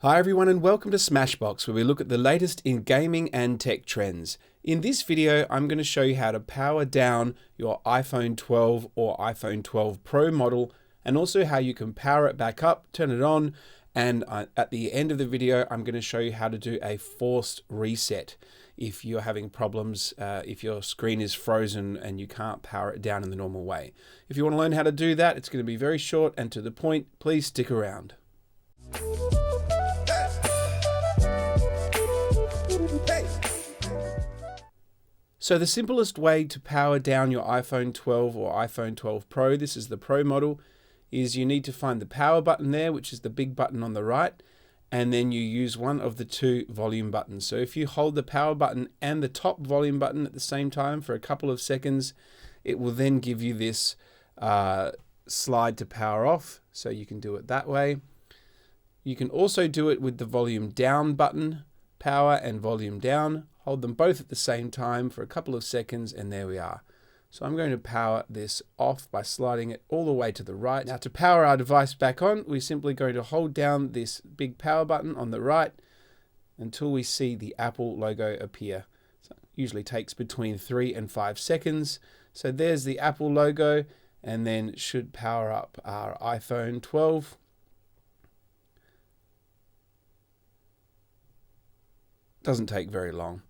Hi everyone and welcome to Smashbox, where we look at the latest in gaming and tech trends. In this video, I'm going to show you how to power down your iPhone 12 or iPhone 12 Pro model, and also how you can power it back up, turn it on, and at the end of the video, I'm going to show you how to do a forced reset if you're having problems, if your screen is frozen and you can't power it down in the normal way. If you want to learn how to do that, it's going to be very short and to the point. Please stick around. So the simplest way to power down your iPhone 12 or iPhone 12 Pro, this is the Pro model, is you need to find the power button there, which is the big button on the right, and then you use one of the two volume buttons. So if you hold the power button and the top volume button at the same time for a couple of seconds, it will then give you this slide to power off, so you can do it that way. You can also do it with the volume down button, power and volume down. Hold them both at the same time for a couple of seconds, and there we are. So I'm going to power this off by sliding it all the way to the right. Now to power our device back on, we're simply going to hold down this big power button on the right until we see the Apple logo appear. So it usually takes between 3 and 5 seconds. So there's the Apple logo, and then it should power up our iPhone 12. Doesn't take very long.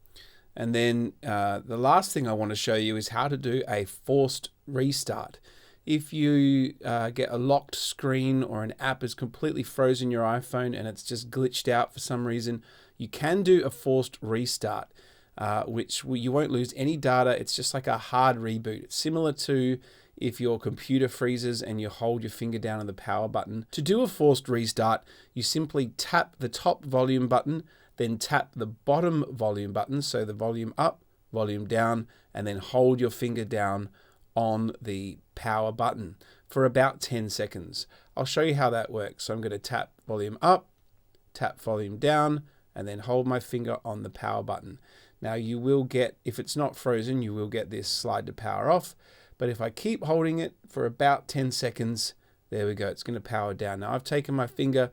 And then the last thing I want to show you is how to do a forced restart. If you get a locked screen or an app is completely frozen your iPhone and it's just glitched out for some reason, you can do a forced restart, which you won't lose any data. It's just like a hard reboot. It's similar to if your computer freezes and you hold your finger down on the power button. To do a forced restart, you simply tap the top volume button, then tap the bottom volume button, so the volume up, volume down, and then hold your finger down on the power button for about 10 seconds. I'll show you how that works. So I'm going to tap volume up, tap volume down, and then hold my finger on the power button. Now you will get, if it's not frozen, you will get this slide to power off. But if I keep holding it for about 10 seconds, there we go, it's going to power down. Now I've taken my finger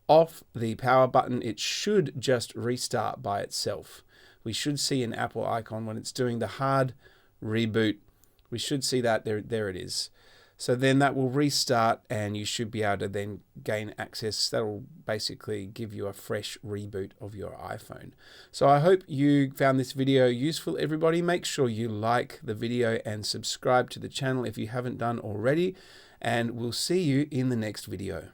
off the power button. It should just restart by itself. We should see an Apple icon when it's doing the hard reboot. We should see that there it is. So then that will restart and you should be able to then gain access. That will basically give you a fresh reboot of your iPhone. So I hope you found this video useful, everybody. Make sure you like the video and subscribe to the channel if you haven't done already. And we'll see you in the next video.